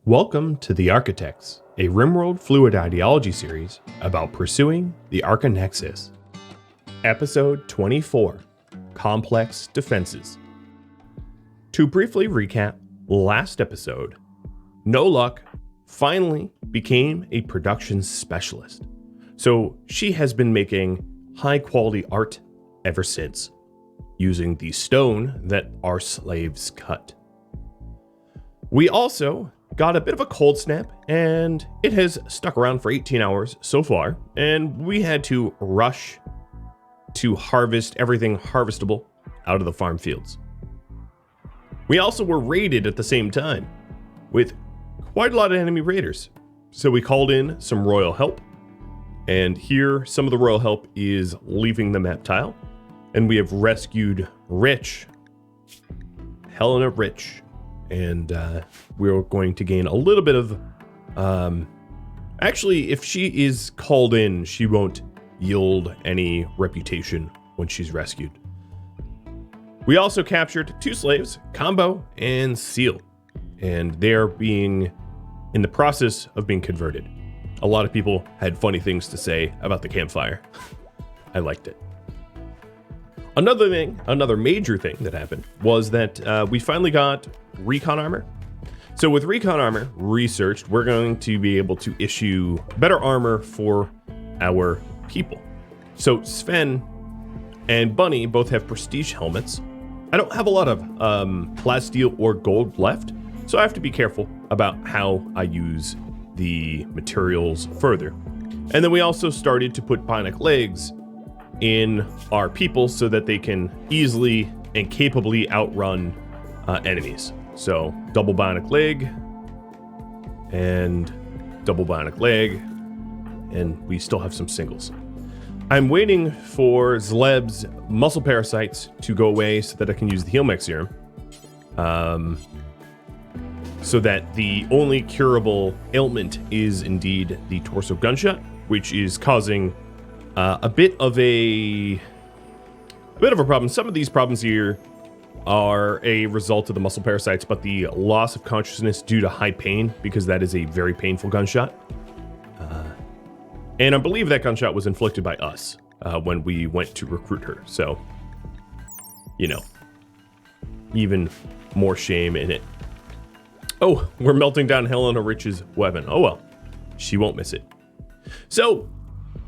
Welcome to the Archotechs, a RimWorld fluid ideology series about pursuing the Archonexus. Episode 24, Complex Defenses. To briefly recap, last episode, No Luck finally became a production specialist. So she has been making high quality art ever since, using the stone that our slaves cut. We also got a bit of a cold snap, and it has stuck around for 18 hours so far, and we had to rush to harvest everything harvestable out of the farm fields. We also were raided at the same time, with quite a lot of enemy raiders, so we called in some royal help, and here some of the royal help is leaving the map tile, and we have rescued Helena Rich, and we're going to gain a little bit of actually, if she is called in, she won't yield any reputation when she's rescued. We also captured 2 slaves, Combo and Seal, and they're being in the process of being converted. A lot of people had funny things to say about the campfire. I liked it. Another major thing that happened was that we finally got recon armor. So with recon armor researched, we're going to be able to issue better armor for our people. So Sven and Bunny both have prestige helmets. I don't have a lot of plasteel or gold left, so I have to be careful about how I use the materials further. And then we also started to put bionic legs in our people so that they can easily and capably outrun enemies. So double bionic leg and double bionic leg, and we still have some singles. I'm waiting for Zleb's muscle parasites to go away so that I can use the Healmech serum, so that the only curable ailment is indeed the torso gunshot, which is causing a bit of a problem. Some of these problems here are a result of the muscle parasites, but the loss of consciousness due to high pain, because that is a very painful gunshot. And I believe that gunshot was inflicted by us when we went to recruit her. So, you know, even more shame in it. Oh, we're melting down Helena Rich's weapon. Oh well, she won't miss it. So,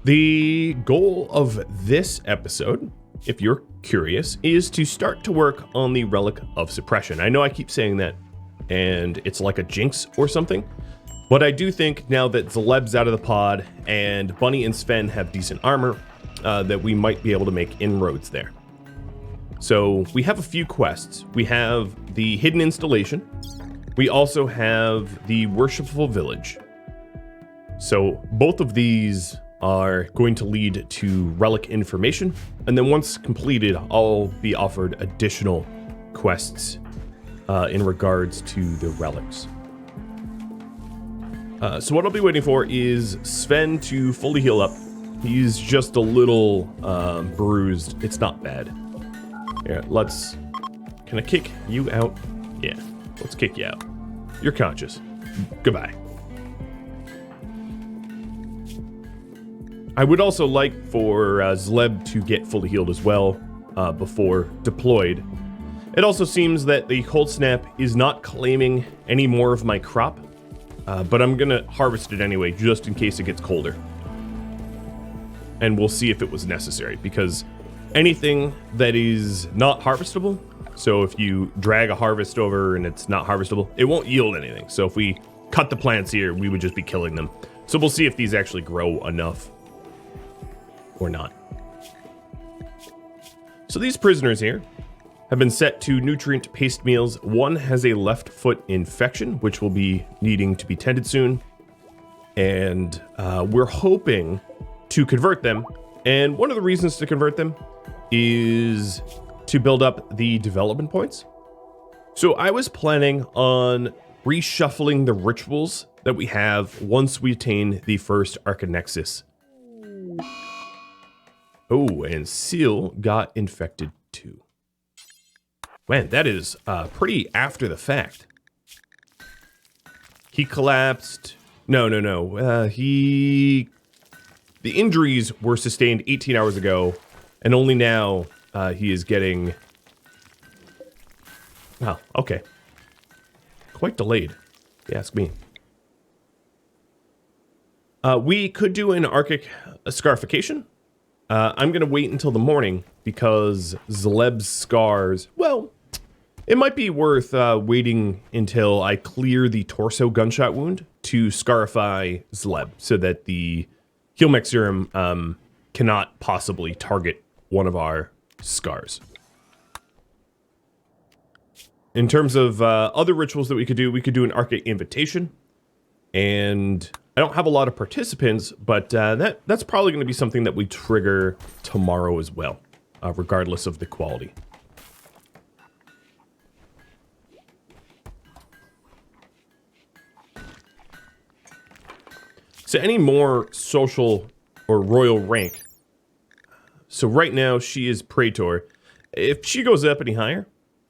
the goal of this episode, if you're curious, is to start to work on the Relic of Suppression. I know I keep saying that, and it's like a jinx or something, but I do think now that Zleb's out of the pod and Bunny and Sven have decent armor, that we might be able to make inroads there. So we have a few quests. We have the Hidden Installation. We also have the Worshipful Village. So both of these are going to lead to relic information, and then once completed, I'll be offered additional quests in regards to the relics. So what I'll be waiting for is Sven to fully heal up. He's just a little bruised. It's not bad. Yeah, can I kick you out? Yeah, let's kick you out. You're conscious. Goodbye. I would also like for Zleb to get fully healed as well before deployed. It also seems that the cold snap is not claiming any more of my crop, but I'm gonna harvest it anyway, just in case it gets colder. And we'll see if it was necessary, because anything that is not harvestable, so if you drag a harvest over and it's not harvestable, it won't yield anything. So if we cut the plants here, we would just be killing them. So we'll see if these actually grow enough or not. So these prisoners here have been set to nutrient paste meals. One has a left foot infection, which will be needing to be tended soon. And we're hoping to convert them. And one of the reasons to convert them is to build up the development points. So I was planning on reshuffling the rituals that we have once we attain the first Archonexus. Oh, and Seal got infected too. Man, that is pretty after the fact. He collapsed. No. The injuries were sustained 18 hours ago, and only now he is getting... Oh, okay. Quite delayed, if you ask me. We could do an Arctic scarification. I'm going to wait until the morning because Zleb's scars... Well, it might be worth waiting until I clear the torso gunshot wound to scarify Zleb so that the Heal Mech Serum cannot possibly target one of our scars. In terms of other rituals that we could do an Arctic invitation. And I don't have a lot of participants, but that's probably going to be something that we trigger tomorrow as well, regardless of the quality. So any more social or royal rank. So right now she is Praetor. If she goes up any higher,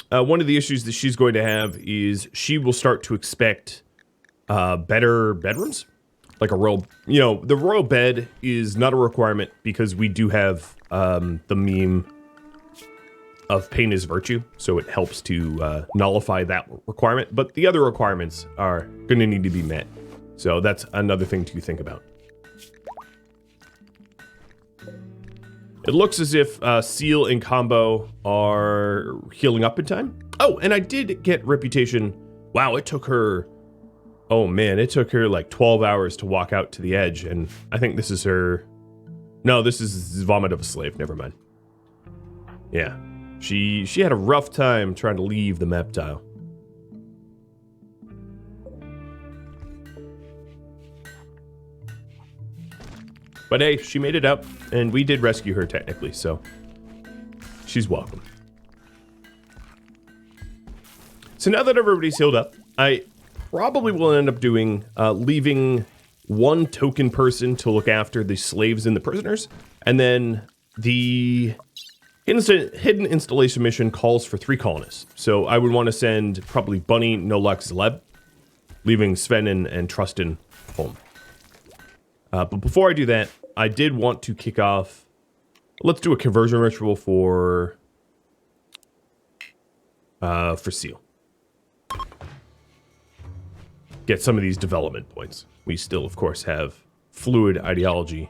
one of the issues that she's going to have is she will start to expect better bedrooms. Like a royal, the royal bed is not a requirement because we do have the meme of pain is virtue. So it helps to nullify that requirement. But the other requirements are going to need to be met. So that's another thing to think about. It looks as if Seal and Combo are healing up in time. Oh, and I did get reputation. Wow, it took her... Oh man, it took her like 12 hours to walk out to the edge, and I think this is her... No, this is Vomit of a Slave, never mind. Yeah, she had a rough time trying to leave the map tile. But hey, she made it out, and we did rescue her technically, so she's welcome. So now that everybody's healed up, I probably will end up doing, leaving one token person to look after the slaves and the prisoners, and then the hidden installation mission calls for 3 colonists. So I would want to send probably Bunny, Nolux, Zleb, leaving Sven and Trustin home. But before I do that, I did want to kick off... Let's do a conversion ritual for Seal. Get some of these development points. We still, of course, have fluid ideology.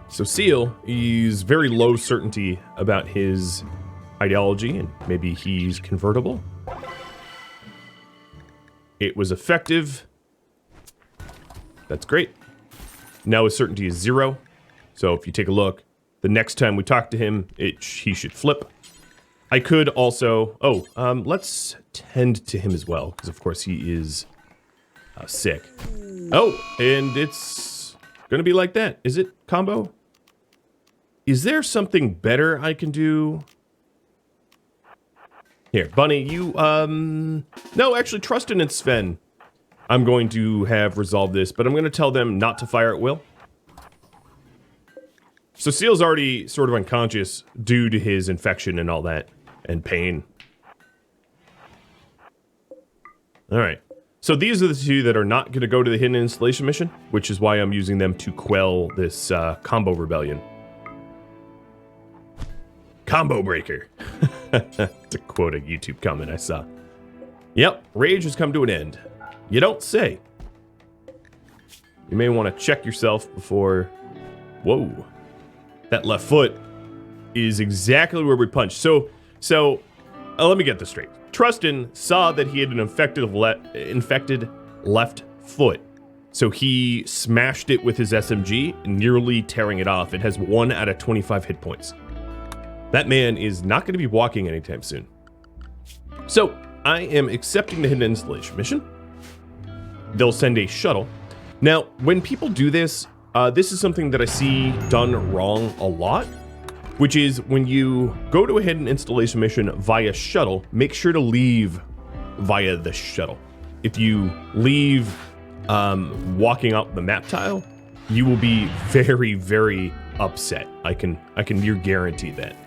So Seal, he's very low certainty about his ideology, and maybe he's convertible. It was effective. That's great. Now his certainty is 0. So if you take a look, the next time we talk to him, he should flip. I could also... Oh, let's tend to him as well, because of course he is sick. Oh, and it's gonna be like that. Is it, Combo? Is there something better I can do? Here, Bunny, you, no, actually, Trustin and Sven, I'm going to have resolved this, but I'm going to tell them not to fire at will. So Seal's already sort of unconscious due to his infection and all that, and pain. Alright, so these are the 2 that are not going to go to the hidden installation mission, which is why I'm using them to quell this combo rebellion. Combo breaker. To quote a YouTube comment I saw. Yep, rage has come to an end. You don't say. You may want to check yourself before... Whoa. That left foot is exactly where we punched. So let me get this straight. Trustin saw that he had an infected left foot. So he smashed it with his SMG, nearly tearing it off. It has 1 out of 25 hit points. That man is not going to be walking anytime soon. So, I am accepting the hidden installation mission. They'll send a shuttle. Now, when people do this, this is something that I see done wrong a lot, which is when you go to a hidden installation mission via shuttle, make sure to leave via the shuttle. If you leave walking up the map tile, you will be very, very upset. I can near guarantee that.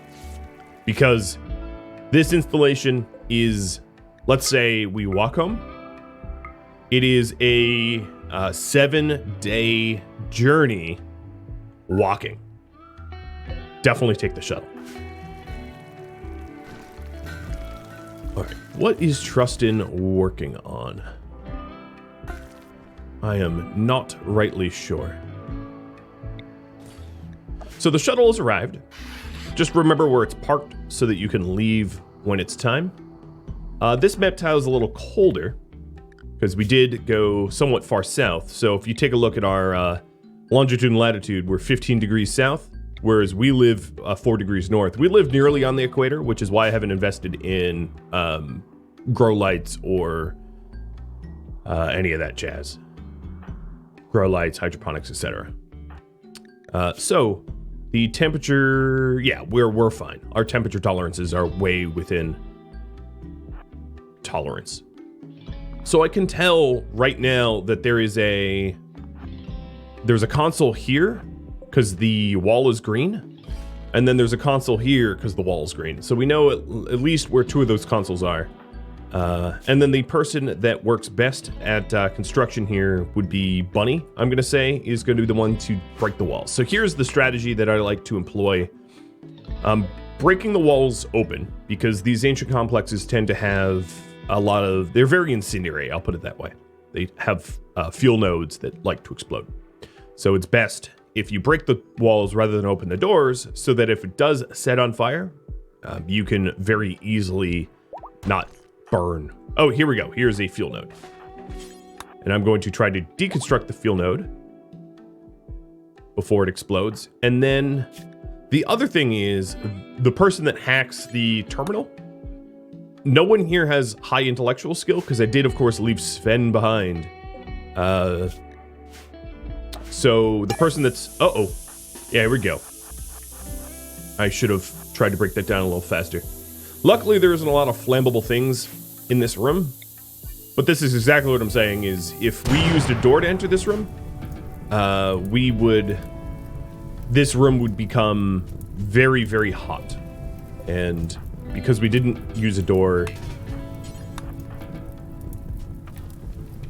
Because this installation is, let's say we walk home. It is a 7-day journey walking. Definitely take the shuttle. All right, what is Trustin working on? I am not rightly sure. So the shuttle has arrived. Just remember where it's parked so that you can leave when it's time. This map tile is a little colder because we did go somewhat far south. So if you take a look at our longitude and latitude, we're 15 degrees south, whereas we live 4 degrees north. We live nearly on the equator, which is why I haven't invested in grow lights or any of that jazz. Grow lights, hydroponics, etc. So the temperature, yeah, we're fine. Our temperature tolerances are way within tolerance. So I can tell right now that there's a console here because the wall is green, and then there's a console here because the wall is green. So we know at least where 2 of those consoles are. And then the person that works best at construction here would be Bunny, I'm going to say, is going to be the one to break the walls. So here's the strategy that I like to employ. Breaking the walls open, because these ancient complexes tend to have a lot of... They're very incendiary, I'll put it that way. They have fuel nodes that like to explode. So it's best if you break the walls rather than open the doors, so that if it does set on fire, you can very easily not... burn. Oh, here we go. Here's a fuel node. And I'm going to try to deconstruct the fuel node before it explodes. And then the other thing is the person that hacks the terminal. No one here has high intellectual skill because I did, of course, leave Sven behind. So the person that's... Uh-oh. Yeah, here we go. I should have tried to break that down a little faster. Luckily, there isn't a lot of flammable things in this room, but this is exactly what I'm saying is if we used a door to enter this room, this room would become very, very hot. And because we didn't use a door,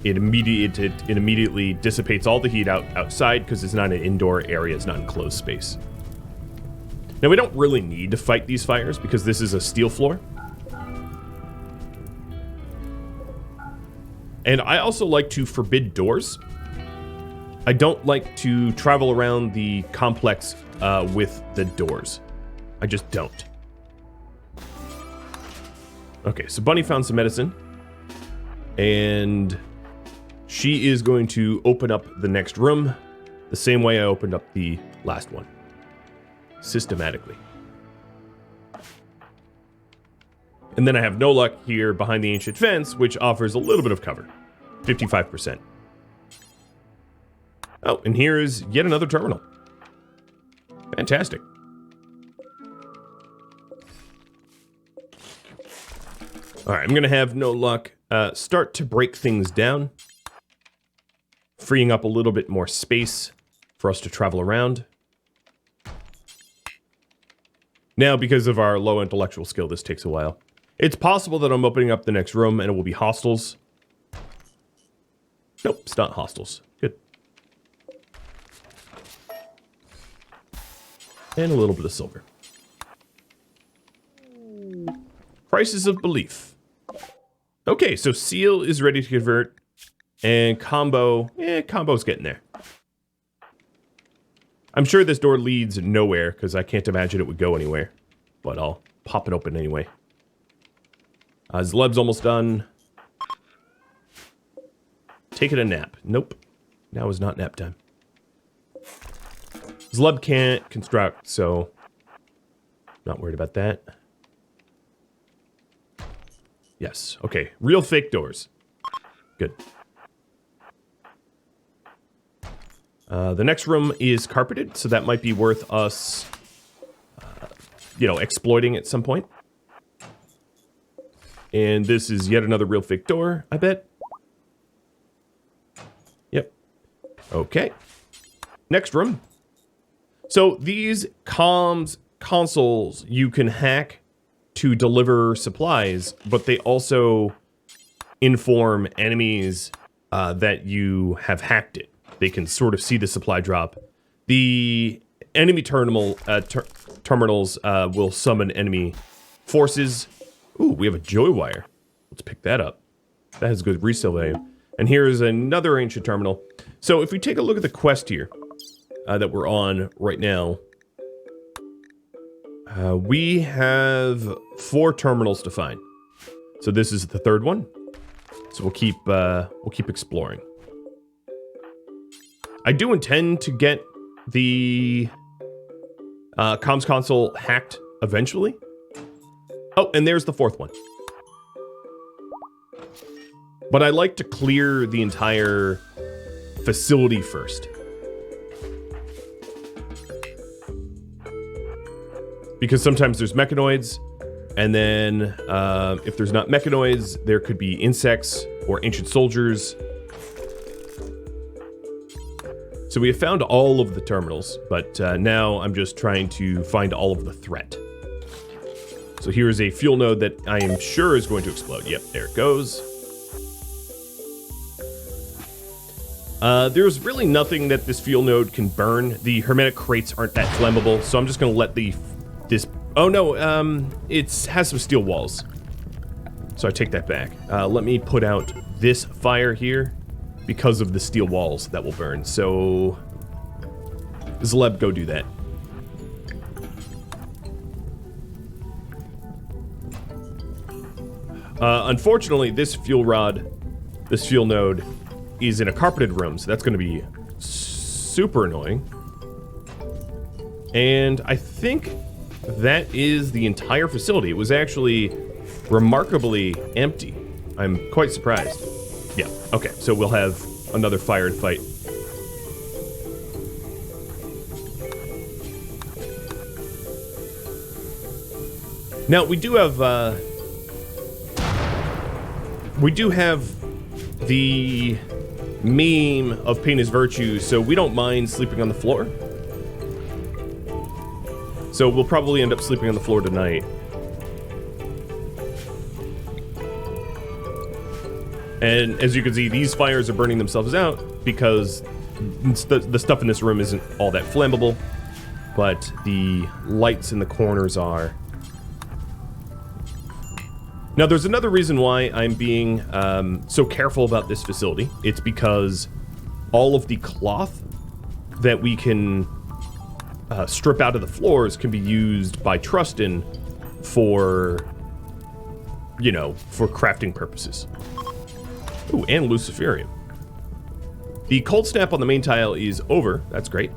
it immediately dissipates all the heat outside because it's not an indoor area, it's not enclosed space. Now, we don't really need to fight these fires because this is a steel floor. And I also like to forbid doors. I don't like to travel around the complex with the doors. I just don't. Okay, so Bunny found some medicine. And she is going to open up the next room the same way I opened up the last one. Systematically. And then I have no luck here behind the ancient fence, which offers a little bit of cover. 55%. Oh, and here is yet another terminal. Fantastic. All right, I'm going to have no luck. Start to break things down. Freeing up a little bit more space for us to travel around. Now, because of our low intellectual skill, this takes a while. It's possible that I'm opening up the next room and it will be hostels. Nope, it's not hostels. Good. And a little bit of silver. Crisis of belief. Okay, so Seal is ready to convert. And Combo, Combo's getting there. I'm sure this door leads nowhere, because I can't imagine it would go anywhere. But I'll pop it open anyway. Zleb's almost done. Taking a nap. Nope. Now is not nap time. Zleb can't construct, so... not worried about that. Yes, okay. Real fake doors. Good. The next room is carpeted, so that might be worth us, exploiting at some point. And this is yet another real fake door, I bet. Yep. Okay. Next room. So these comms consoles you can hack to deliver supplies, but they also inform enemies that you have hacked it. They can sort of see the supply drop. The enemy terminals will summon enemy forces. Ooh, we have a joy wire. Let's pick that up. That has good resale value. And here's another ancient terminal. So if we take a look at the quest here that we're on right now, we have 4 terminals to find. So this is the 3rd one. So we'll keep exploring. I do intend to get the comms console hacked eventually. Oh, and there's the 4th one. But I like to clear the entire facility first. Because sometimes there's mechanoids, and then if there's not mechanoids, there could be insects or ancient soldiers. So we have found all of the terminals, but now I'm just trying to find all of the threat. So here's a fuel node that I am sure is going to explode. Yep, there it goes. There's really nothing that this fuel node can burn. The hermetic crates aren't that flammable, so I'm just going to let this... Oh no, it has some steel walls. So I take that back. Let me put out this fire here because of the steel walls that will burn. So, Zleb, go do that. Unfortunately, this fuel node is in a carpeted room, so that's going to be super annoying. And I think that is the entire facility. It was actually remarkably empty. I'm quite surprised. Yeah, okay, so we'll have another fire and fight. Now, we do have the meme of pain is virtue, so we don't mind sleeping on the floor. So we'll probably end up sleeping on the floor tonight. And as you can see, these fires are burning themselves out because the stuff in this room isn't all that flammable, but the lights in the corners are. Now, there's another reason why I'm being so careful about this facility. It's because all of the cloth that we can strip out of the floors can be used by Trustin for, you know, for crafting purposes. Ooh, and Luciferium. The cold snap on the main tile is over. That's great.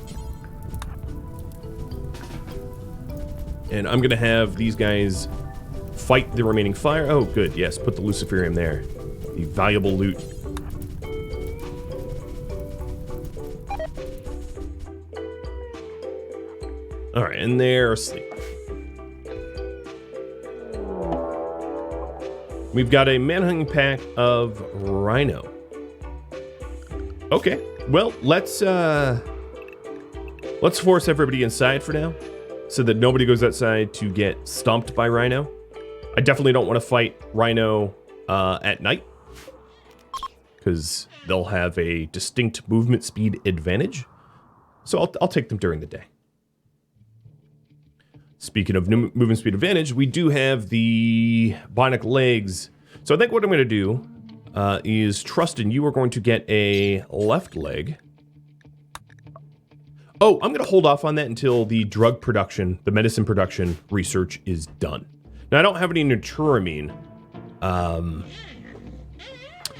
And I'm gonna have these guys fight the remaining fire. Oh, good. Yes, put the Luciferium there. The valuable loot. All right, and they're asleep. We've got a manhunting pack of rhino. Okay, well, let's force everybody inside for now, so that nobody goes outside to get stomped by rhino. I definitely don't want to fight rhino at night, because they'll have a distinct movement speed advantage. So I'll take them during the day. Speaking of movement speed advantage, we do have the bionic legs. So I think what I'm going to do is, Trustin, you are going to get a left leg. Oh, I'm going to hold off on that until the drug production, the medicine production research is done. Now, I don't have any Naturamine.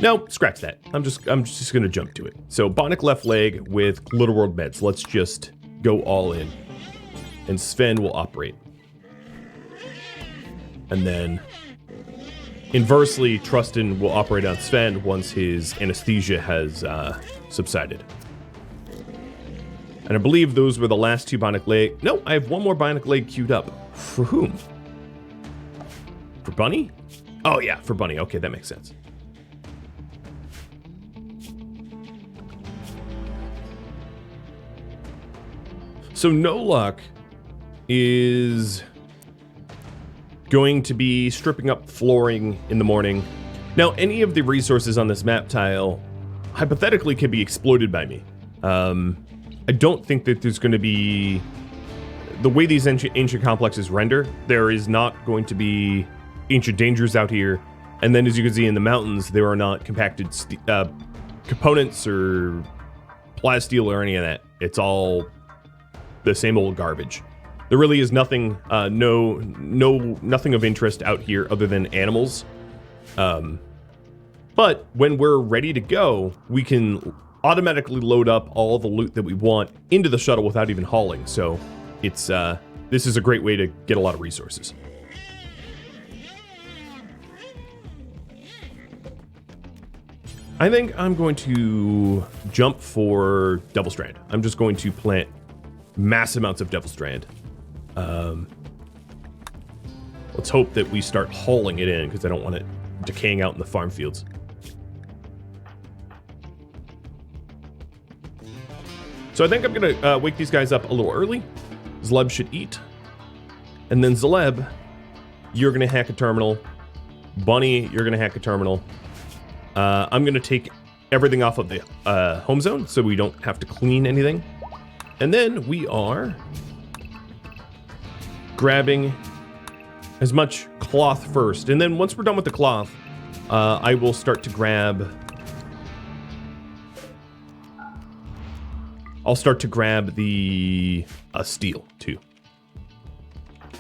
No, scratch that. I'm just going to jump to it. So, bionic left leg with Little World meds. Let's just go all in. And Sven will operate. And then, inversely, Trustin will operate on Sven once his anesthesia has subsided. And I believe those were the last 2 bionic leg. No, I have one more bionic leg queued up. For whom? For Bunny? Oh yeah, for Bunny. Okay, that makes sense. So No Luck is Going to be stripping up flooring in the morning. Now, any of the resources on this map tile hypothetically could be exploited by me. I don't think that there's going to be... The way these ancient complexes render, there is not going to be ancient dangers out here. And then as you can see in the mountains, there are not compacted components or plasteel or any of that. It's all the same old garbage. There really is nothing, nothing of interest out here other than animals. But when we're ready to go, we can automatically load up all the loot that we want into the shuttle without even hauling. So it's this is a great way to get a lot of resources. I think I'm going to jump for Devil Strand. I'm just going to plant mass amounts of Devil Strand. Let's hope that we start hauling it in because I don't want it decaying out in the farm fields. So I think I'm gonna wake these guys up a little early. Zleb should eat. And then Zleb, you're gonna hack a terminal. Bunny, you're gonna hack a terminal. I'm gonna take everything off of the home zone so we don't have to clean anything. And then we are grabbing as much cloth first. And then once we're done with the cloth, I will start to grab... I'll start to grab the steel too.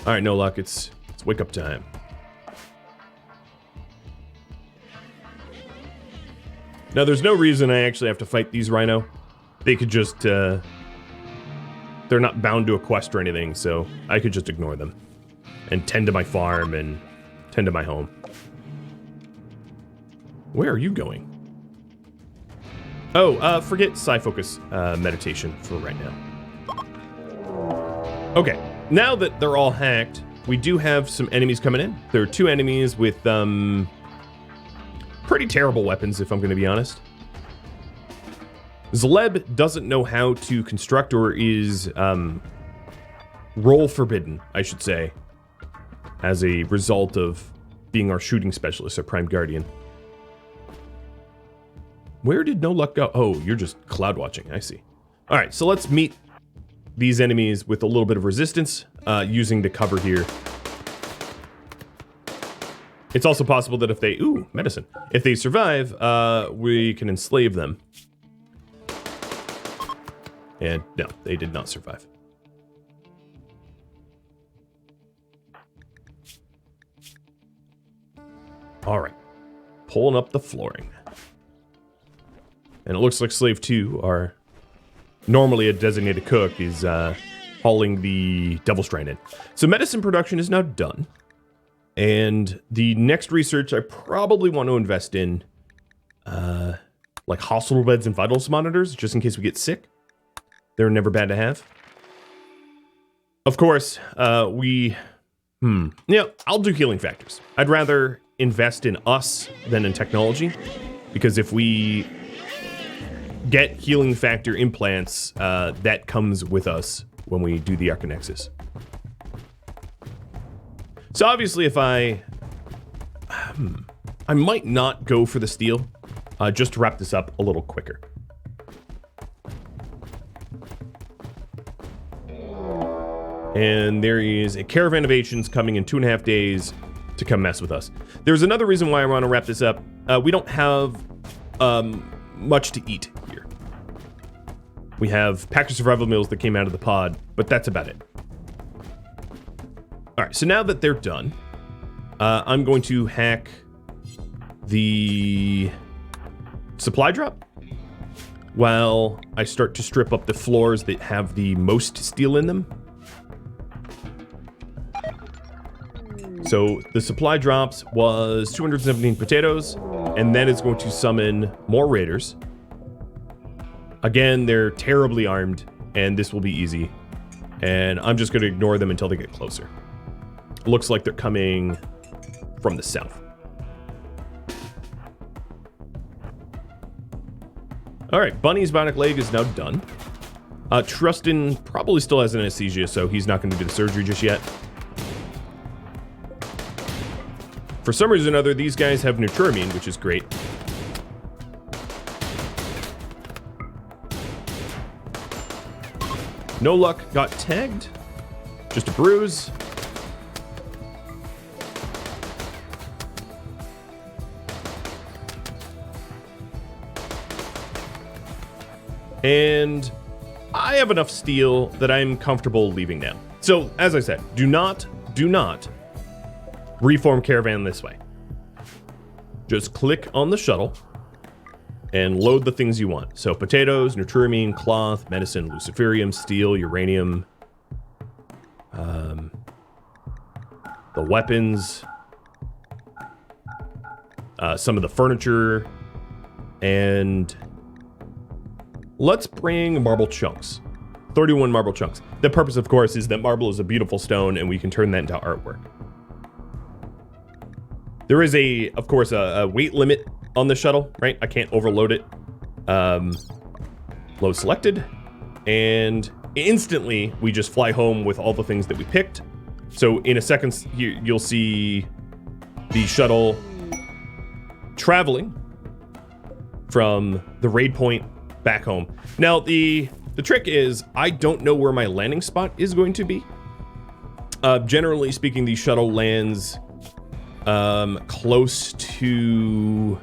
All right, no luck. It's wake up time. Now, there's no reason I actually have to fight these rhino. They could just, they're not bound to a quest or anything, so I could just ignore them and tend to my farm and tend to my home. Where are you going? Oh, forget Psi Focus meditation for right now. Okay, now that they're all hacked, we do have some enemies coming in. There are 2 enemies with, pretty terrible weapons, if I'm going to be honest. Zleb doesn't know how to construct, or is role forbidden, I should say, as a result of being our shooting specialist, our Prime Guardian. Where did No Luck go? Oh, you're just cloud watching, I see. All right, so let's meet these enemies with a little bit of resistance using the cover here. It's also possible that if they, medicine. If they survive, we can enslave them. And no, they did not survive. All right, pulling up the flooring. And it looks like Slave 2, our normally a designated cook, is hauling the Devil Strand in. So medicine production is now done. And the next research I probably want to invest in, like hospital beds and vitals monitors, just in case we get sick. They're never bad to have. Of course, I'll do healing factors. I'd rather invest in us than in technology, because if we get healing factor implants, that comes with us when we do the Archonexus. So obviously if I might not go for the steel, just to wrap this up a little quicker. And there is a caravan of Asians coming in 2.5 days to come mess with us. There's another reason why I want to wrap this up. We don't have much to eat here. We have pack of survival meals that came out of the pod, but that's about it. All right, so now that they're done, I'm going to hack the supply drop while I start to strip up the floors that have the most steel in them. So the supply drops was 217 potatoes, and then it's going to summon more raiders. Again, they're terribly armed, and this will be easy. And I'm just going to ignore them until they get closer. Looks like they're coming from the south. All right, Bunny's bionic leg is now done. Trustin probably still has an anesthesia, so he's not going to do the surgery just yet. For some reason or other, these guys have Neutroamine, which is great. No luck, got tagged. Just a bruise. And I have enough steel that I'm comfortable leaving now. So, as I said, do not reform caravan this way. Just click on the shuttle and load the things you want. So potatoes, Neutroamine, cloth, medicine, luciferium, steel, uranium, the weapons, some of the furniture, and let's bring marble chunks. 31 marble chunks. The purpose, of course, is that marble is a beautiful stone and we can turn that into artwork. There is of course, a weight limit on the shuttle, right? I can't overload it. Load selected, and instantly we just fly home with all the things that we picked. So in a second, you'll see the shuttle traveling from the raid point back home. Now, the trick is I don't know where my landing spot is going to be. Generally speaking, the shuttle lands close to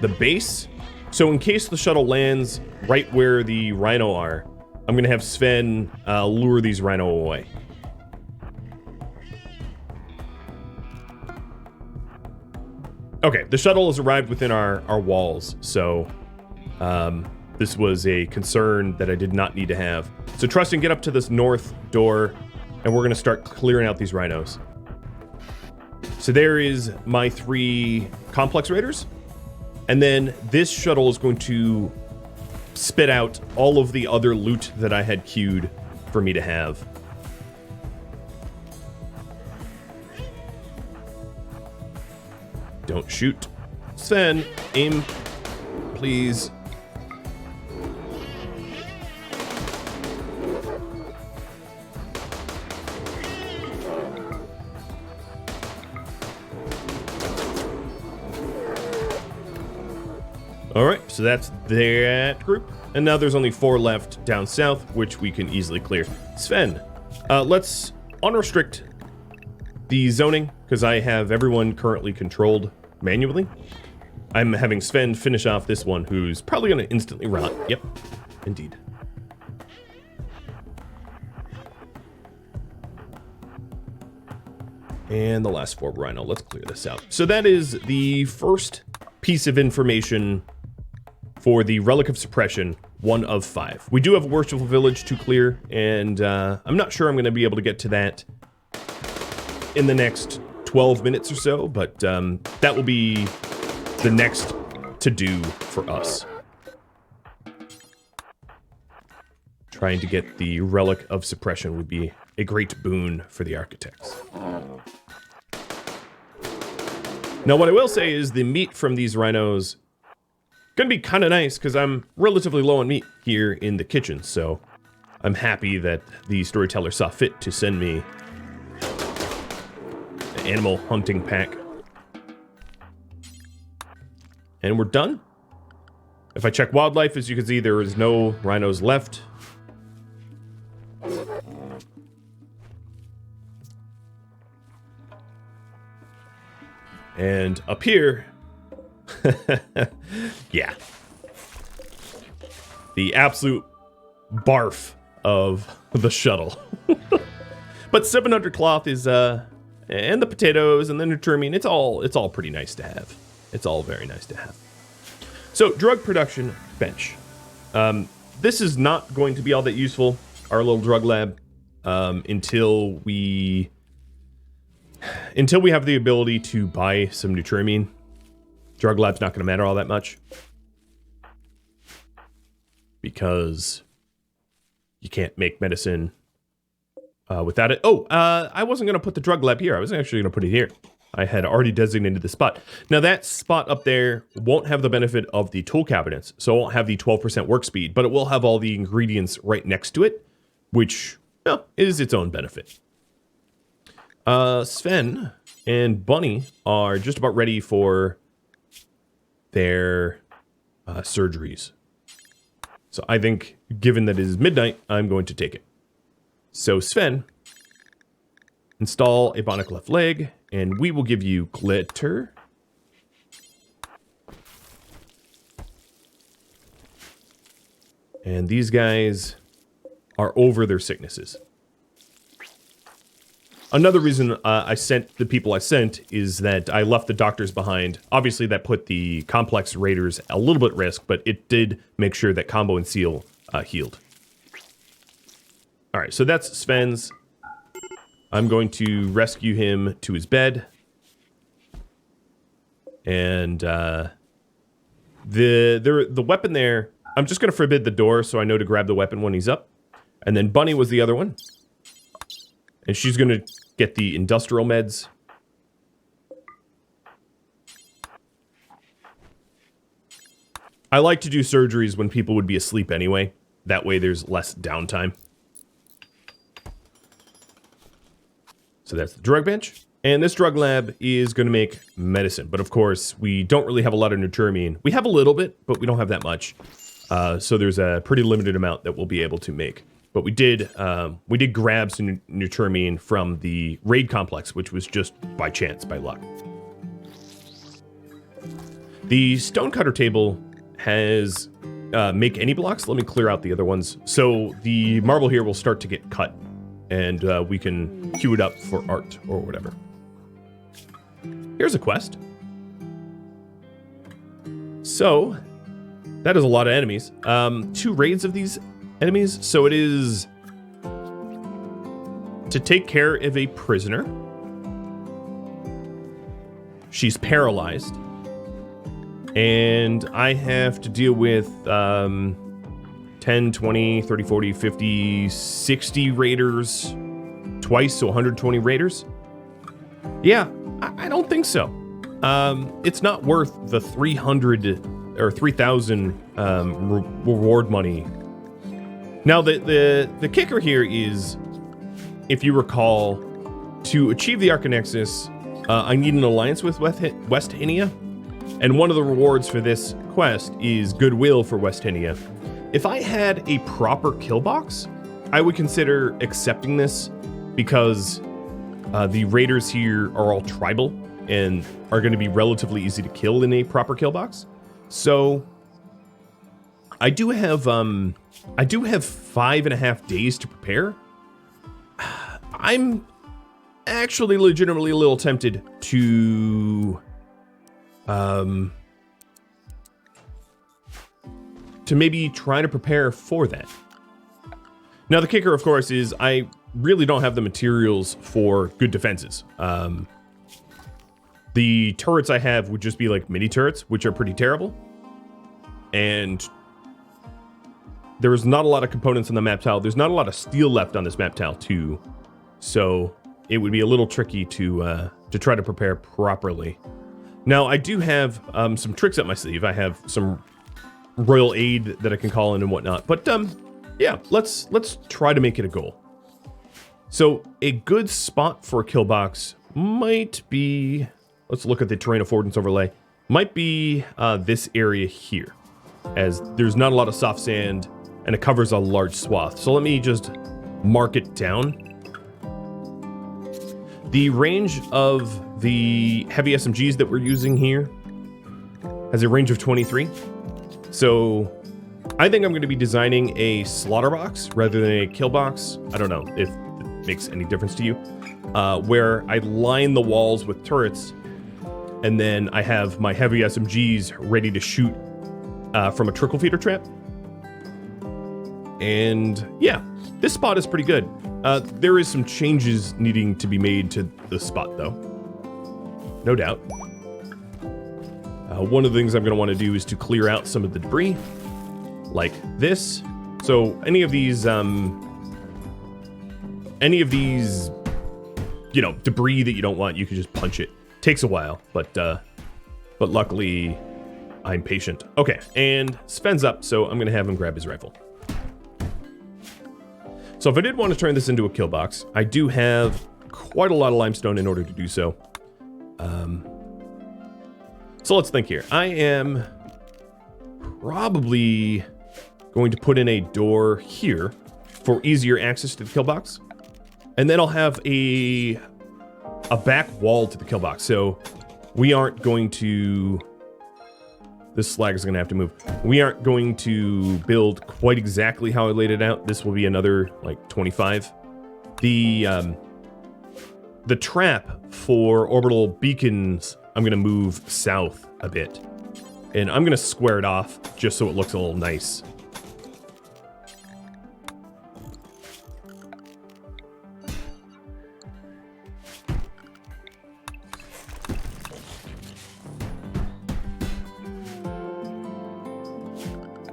the base. So in case the shuttle lands right where the rhino are, I'm gonna have Sven lure these rhino away. Okay, the shuttle has arrived within our walls, so this was a concern that I did not need to have. So Trustin, get up to this north door, and we're gonna start clearing out these rhinos. So there is my 3 complex raiders, and then this shuttle is going to spit out all of the other loot that I had queued for me to have. Don't shoot. Sven, aim, please. All right, so that's that group. And now there's only 4 left down south, which we can easily clear. Sven, let's unrestrict the zoning, because I have everyone currently controlled manually. I'm having Sven finish off this one, who's probably going to instantly rot. Yep, indeed. And the last 4 rhino. Let's clear this out. So that is the first piece of information for the Relic of Suppression, 1 of 5. We do have a Worshipful Village to clear, and I'm not sure I'm going to be able to get to that in the next 12 minutes or so, but that will be the next to-do for us. Trying to get the Relic of Suppression would be a great boon for the Archotechs. Now, what I will say is the meat from these rhinos gonna be kind of nice, because I'm relatively low on meat here in the kitchen, so I'm happy that the storyteller saw fit to send me an animal hunting pack. And we're done. If I check wildlife, as you can see, there is no rhinos left. And up here, yeah, the absolute barf of the shuttle. But 700 cloth is, and the potatoes and the Neutroamine, it's all pretty nice to have. It's all very nice to have. So, drug production bench. This is not going to be all that useful, our little drug lab, until we have the ability to buy some Neutroamine. Drug lab's not going to matter all that much, because you can't make medicine without it. Oh, I wasn't going to put the drug lab here. I was actually going to put it here. I had already designated the spot. Now, that spot up there won't have the benefit of the tool cabinets, so it won't have the 12% work speed, but it will have all the ingredients right next to it, which, well, is its own benefit. Sven, and Bunny are just about ready for their surgeries. So I think, given that it is midnight, I'm going to take it. So Sven, install a bionic left leg, and we will give you glitter. And these guys are over their sicknesses. Another reason I sent the people I sent is that I left the doctors behind. Obviously, that put the complex raiders a little bit at risk, but it did make sure that Combo and Seal healed. All right, so that's Sven's. I'm going to rescue him to his bed. And the weapon there, I'm just going to forbid the door so I know to grab the weapon when he's up. And then Bunny was the other one. And she's going to get the industrial meds. I like to do surgeries when people would be asleep anyway. That way there's less downtime. So that's the drug bench. And this drug lab is going to make medicine. But of course, we don't really have a lot of Nuturamine. We have a little bit, but we don't have that much. So there's a pretty limited amount that we'll be able to make. But we did grab some Nuturamine from the raid complex, which was just by chance, by luck. The stonecutter table has make any blocks. Let me clear out the other ones. So the marble here will start to get cut, and we can queue it up for art or whatever. Here's a quest. So that is a lot of enemies. 2 raids of these enemies. So it is to take care of a prisoner. She's paralyzed. And I have to deal with 10, 20, 30, 40, 50, 60 raiders twice, so 120 raiders. Yeah, I don't think so. It's not worth the 300 or 3,000 reward money. Now, the kicker here is, if you recall, to achieve the Archonexus, I need an alliance with West Hinia. And one of the rewards for this quest is goodwill for West Hinia. If I had a proper kill box, I would consider accepting this, because the raiders here are all tribal and are going to be relatively easy to kill in a proper kill box. So I do have 5.5 days to prepare. I'm actually legitimately a little tempted to maybe try to prepare for that. Now, the kicker, of course, is I really don't have the materials for good defenses. The turrets I have would just be like mini turrets, which are pretty terrible. And there's not a lot of components on the map tile. There's not a lot of steel left on this map tile, too. So it would be a little tricky to try to prepare properly. Now, I do have some tricks up my sleeve. I have some royal aid that I can call in and whatnot. But yeah, let's try to make it a goal. So a good spot for a kill box might be, let's look at the terrain affordance overlay, might be this area here, as there's not a lot of soft sand and it covers a large swath. So let me just mark it down. The range of the heavy SMGs that we're using here has a range of 23. So I think I'm going to be designing a slaughter box rather than a kill box. I don't know if it makes any difference to you. Where I line the walls with turrets, and then I have my heavy SMGs ready to shoot from a trickle feeder trap. And yeah, this spot is pretty good. There is some changes needing to be made to the spot, though. No doubt. One of the things I'm going to want to do is to clear out some of the debris, like this. So any of these, you know, debris that you don't want, you can just punch it. Takes a while, but luckily I'm patient. Okay, and Sven's up, so I'm going to have him grab his rifle. So if I did want to turn this into a kill box, I do have quite a lot of limestone in order to do so. So let's think here. I am probably going to put in a door here for easier access to the kill box. And then I'll have a back wall to the kill box. So we aren't going to... This slag is going to have to move. We aren't going to build quite exactly how I laid it out. This will be another, like, 25. The trap for orbital beacons, I'm going to move south a bit. And I'm going to square it off just so it looks a little nice.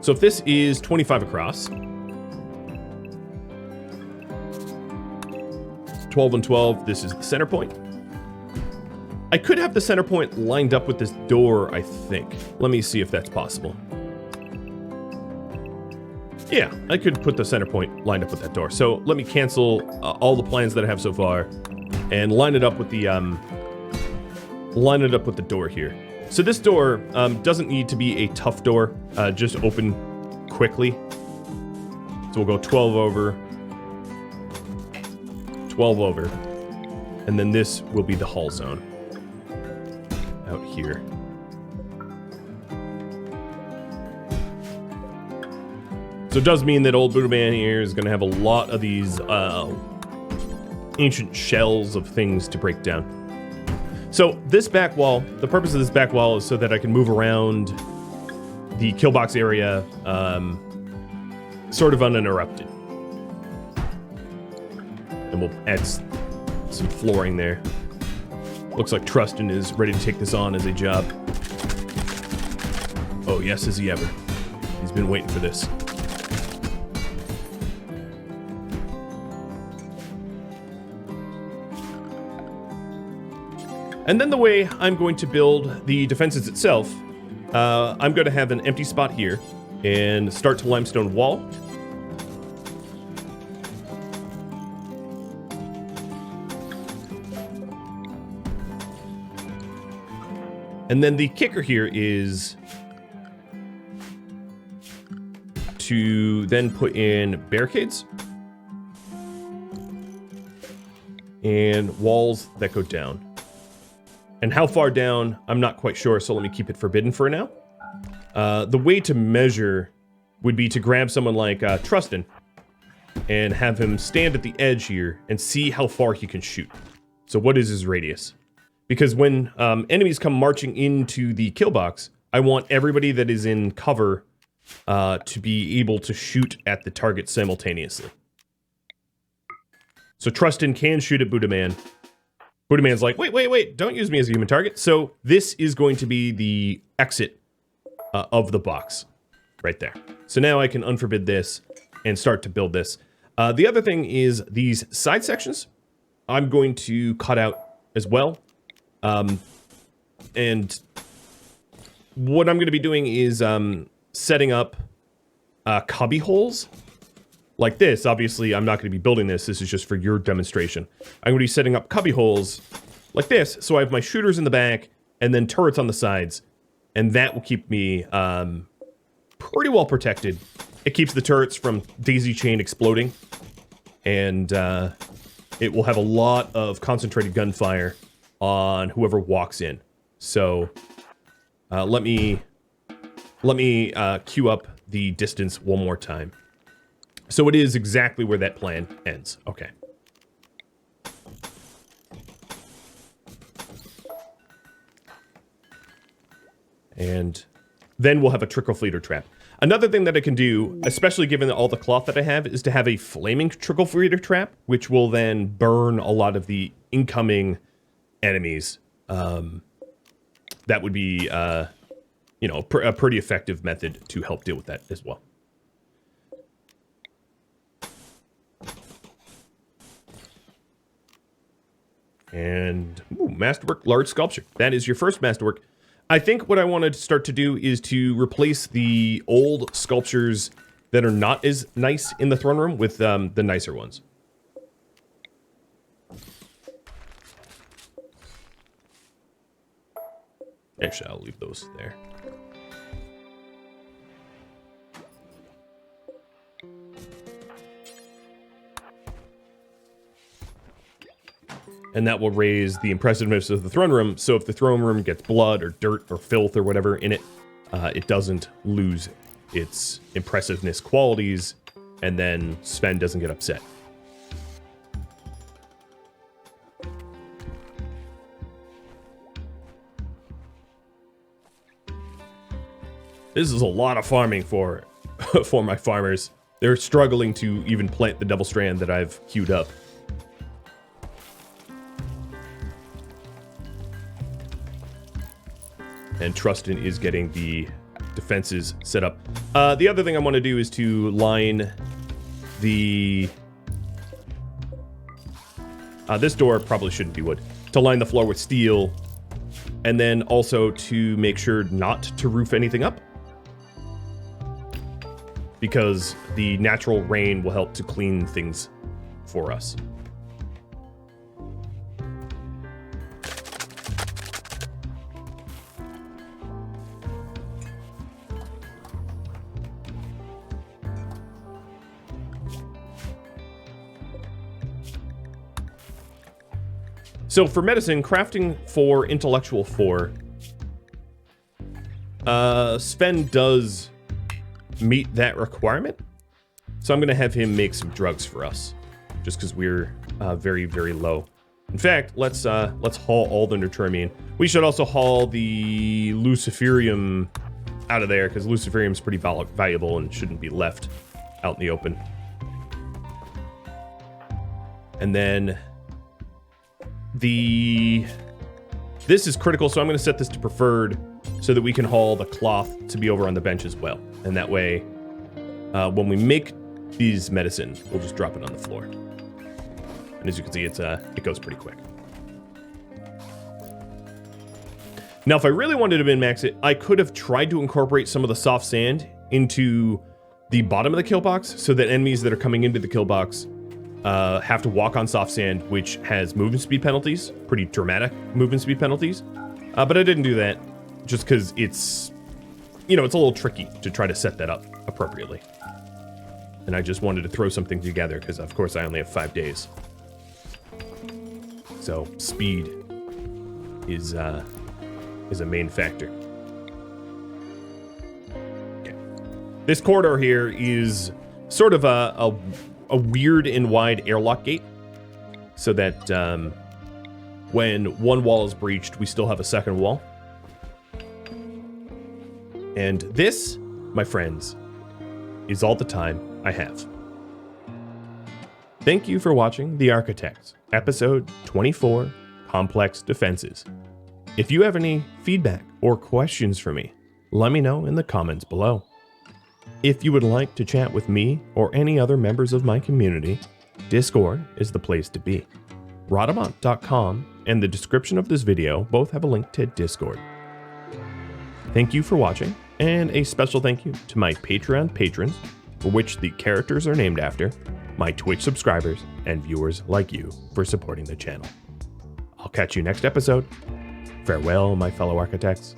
So if this is 25 across, 12 and 12, this is the center point. I could have the center point lined up with this door, I think. Let me see if that's possible. Yeah, I could put the center point lined up with that door. So let me cancel all the plans that I have so far and line it up with the door here. So this door doesn't need to be a tough door, just open quickly. So we'll go 12 over, 12 over, and then this will be the hull zone out here. So it does mean that old Buddha Man here is going to have a lot of these ancient shells of things to break down. So this back wall, the purpose of this back wall is so that I can move around the kill box area sort of uninterrupted. And we'll add some flooring there. Looks like Trustin is ready to take this on as a job. Oh yes, is he ever. He's been waiting for this. And then the way I'm going to build the defenses itself, I'm going to have an empty spot here and start to limestone wall. And then the kicker here is to then put in barricades and walls that go down. And how far down, I'm not quite sure, so let me keep it forbidden for now. The way to measure would be to grab someone like Trustin and have him stand at the edge here and see how far he can shoot. So what is his radius? Because when enemies come marching into the kill box, I want everybody that is in cover to be able to shoot at the target simultaneously. So Trustin can shoot at Buddha Man. Buddha Man's like, wait, don't use me as a human target. So this is going to be the exit of the box right there. So now I can unforbid this and start to build this. The other thing is these side sections I'm going to cut out as well. And what I'm going to be doing is setting up cubby holes. Like this, obviously, I'm not going to be building this. This is just for your demonstration. I'm going to be setting up cubby holes like this, so I have my shooters in the back and then turrets on the sides, and that will keep me pretty well protected. It keeps the turrets from daisy chain exploding, and it will have a lot of concentrated gunfire on whoever walks in. So let me queue up the distance one more time. So it is exactly where that plan ends. Okay. And then we'll have a trickle feeder trap. Another thing that I can do, especially given all the cloth that I have, is to have a flaming trickle feeder trap, which will then burn a lot of the incoming enemies. That would be, you know, a pretty effective method to help deal with that as well. And, ooh, masterwork, large sculpture. That is your first masterwork. I think what I wanted to start to do is to replace the old sculptures that are not as nice in the throne room with the nicer ones. Actually, I'll leave those there. And that will raise the impressiveness of the throne room. So if the throne room gets blood or dirt or filth or whatever in it, it doesn't lose its impressiveness qualities, and then Sven doesn't get upset. This is a lot of farming for my farmers. They're struggling to even plant the double strand that I've queued up. And Trustin is getting the defenses set up. The other thing I want to do is to line the... this door probably shouldn't be wood. To line the floor with steel, and then also to make sure not to roof anything up, because the natural rain will help to clean things for us. So for medicine, crafting for intellectual 4, Sven does meet that requirement. So I'm going to have him make some drugs for us, just because we're very, very low. In fact, let's haul all the Neutroamine. We should also haul the Luciferium out of there, because Luciferium is pretty valuable and shouldn't be left out in the open. And then this is critical, so I'm going to set this to preferred so that we can haul the cloth to be over on the bench as well. And that way, when we make these medicine, we'll just drop it on the floor. And as you can see, it goes pretty quick. Now, if I really wanted to min-max it, I could have tried to incorporate some of the soft sand into the bottom of the kill box so that enemies that are coming into the kill box have to walk on soft sand, which has movement speed penalties, pretty dramatic movement speed penalties. But I didn't do that just because it's, it's a little tricky to try to set that up appropriately. And I just wanted to throw something together because, of course, I only have 5 days. So speed is a main factor. Okay. This corridor here is sort of a weird and wide airlock gate, so that when one wall is breached, we still have a second wall. And this, my friends, is all the time I have. Thank you for watching The Archotechs, episode 24, Complex Defenses. If you have any feedback or questions for me, let me know in the comments below. If you would like to chat with me or any other members of my community, Discord is the place to be. Rhadamant.com and the description of this video both have a link to Discord. Thank you for watching, and a special thank you to my Patreon patrons, for which the characters are named after, my Twitch subscribers, and viewers like you for supporting the channel. I'll catch you next episode. Farewell, my fellow architects.